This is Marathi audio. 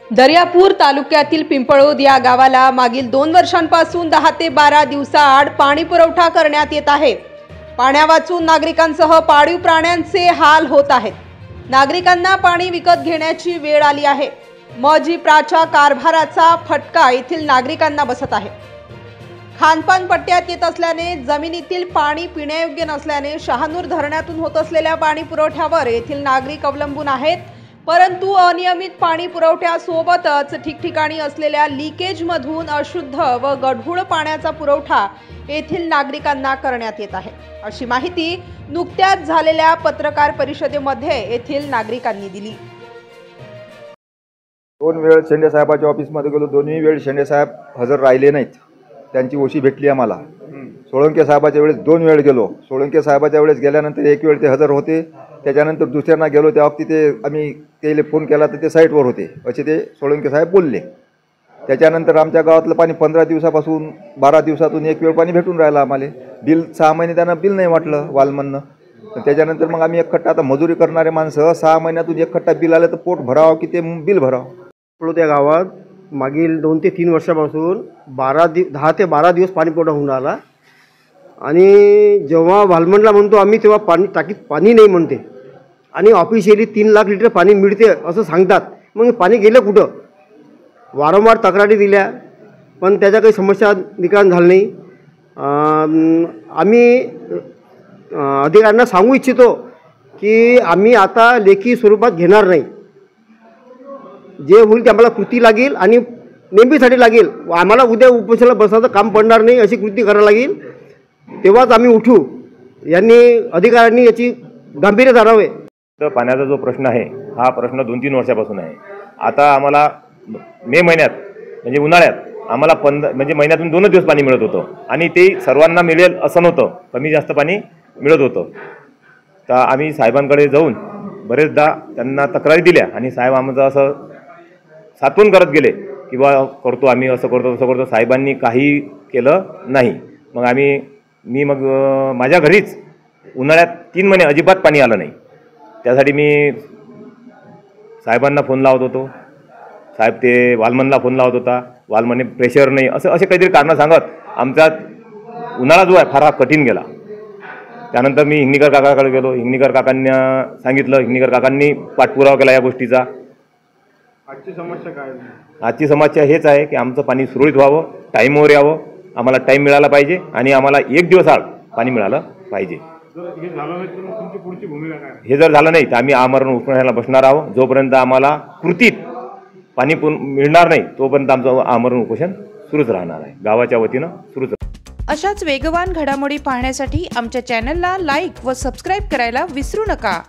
दर्यापूर तालुक्यातील पिंपळोद या गावाला मागील 2 वर्षांपासून 10 ते 12 दिवसाआड पाणी पुरवठा करण्यात येत आहे। पाण्या वाचून नागरिकांसह पाळीव प्राण्यांचे हाल होत आहेत। नागरिकांना पाणी विकत घेण्याची वेळ आली आहे। मजीप्राच्या कारभाराचा फटका येथील नागरिकांना बसत आहे। खानपान पट्ट्यात येत असल्याने जमिनीतील पाणी पिण्यायोग्य नसल्याने शहानूर धरणातून होत असलेल्या पाणी पुरवठ्यावर येथील नागरिक अवलंबून आहेत। परंतु अनियमित पाणी पुरवठ्यासोबतच ठिकठिकाणी असलेल्या लीकेजमधून अशुद्ध व गढूळ पाण्याचा पुरवठा येथील नागरिकांना करण्यात येत आहे, अशी माहिती नुकत्याच झालेल्या पत्रकार परिषदेमध्ये येथील नागरिकांनी दिली। 2 वेळ शेंडे साहेबाच्या ऑफिसमध्ये गेलो, दोन्ही वेळ शेंडे साहेब हजर राहिले नाहीत। त्यांची ओशी भेटली आम्हाला। सोळंके साहेबाच्या वेळेस 2 वेळ गेलो। सोळंके साहेबाच्या वेळेस गेल्यानंतर 1 वेळ ते हजर होते। त्याच्यानंतर दुसऱ्यांना गेलो त्या वक्ती ते आम्ही त्याला फोन केला तर ते साईटवर होते असे ते सोळंके साहेब बोलले। त्याच्यानंतर आमच्या गावातलं पाणी 15 दिवसापासून 12 दिवसातून 1 वेळ पाणी भेटून राहिलं आम्हाला। बिल 6 महिने त्यांना बिल नाही वाटलं वालमननं। त्याच्यानंतर मग आम्ही एक खट्टा, आता मजुरी करणारे माणसं 6 महिन्यातून एक खट्टा बिल आलं तर पोट भरावं की ते बिल भरावं। त्या गावात मागील 2 ते 3 वर्षापासून 10 ते 12 दिवस पाणी पुरवठा होऊन राहिला आणि जेव्हा वालमनला म्हणतो आम्ही तेव्हा पाणी टाकीत पाणी नाही म्हणते आणि ऑफिशियली 3 लाख लिटर पाणी मिळते असं सांगतात। मग पाणी गेलं कुठं? वारंवार तक्रारी दिल्या पण त्याच्या काही समस्या निकाल झाला नाही। आम्ही अधिकाऱ्यांना सांगू इच्छितो की आम्ही आता लेखी स्वरूपात घेणार नाही। जे होईल ते आम्हाला कृती लागेल आणि नेहमीसाठी लागेल। आम्हाला उद्या उपोषणाला बसायचं काम पडणार नाही, अशी कृती करायला लागेल, तेव्हाच आम्ही उठू। यांनी अधिकाऱ्यांनी याची गांभीर्य धरावे। तर पाण्याचा जो प्रश्न आहे हा प्रश्न 2-3 वर्षापासून आहे। आता आम्हाला मे महिन्यात म्हणजे उन्हाळ्यात आम्हाला म्हणजे महिन्यातून 2 दिवस पाणी मिळत होतं आणि ते सर्वांना मिळेल असं नव्हतं, कमी जास्त पाणी मिळत होतं। तर आम्ही साहेबांकडे जाऊन बरेचदा त्यांना तक्रारी दिल्या आणि साहेब आमचं असं सातवून करत गेले की बा करतो आम्ही, असं करतो तसं करतो। साहेबांनी काही केलं नाही। मग मी माझ्या घरीच उन्हाळ्यात 3 महिने अजिबात पाणी आलं नाही। त्यासाठी मी साहेबांना फोन लावत होतो, साहेब ते वालमनला फोन लावत होता, वालमनने प्रेशर नाही असे काहीतरी कारणं सांगत आमचा उन्हाळा जो आहे फार कठीण गेला। त्यानंतर मी हिंगणीकर काकाकडे गेलो। हिंगणीकर काकांना सांगितलं, हिंगणीकर काकांनी पाठपुरावा केला या गोष्टीचा। आजची समस्या काय आहे? आजची समस्या हेच आहे की आमचं पाणी सुरळीत व्हावं, टाईमवर यावं, आम्हाला टाईम मिळाला पाहिजे आणि आम्हाला 1 दिवस आड पाणी मिळालं पाहिजे। हे झालं नाही तर तुमची पुढची भूमिका काय? हे जर झालं नाही तर आम्ही आमरण उपोषणाला बसणार आहोत। जोपर्यंत आम्हाला कृतीत पाणी मिळणार नाही तोपर्यंत आमचं आमरण उपोषण सुरूच राहणार आहे, गावाच्या वतीनं सुरूच। अशाच वेगवान घडामोडी पाहण्यासाठी आमच्या चॅनलला लाईक व सबस्क्राईब करायला विसरू नका।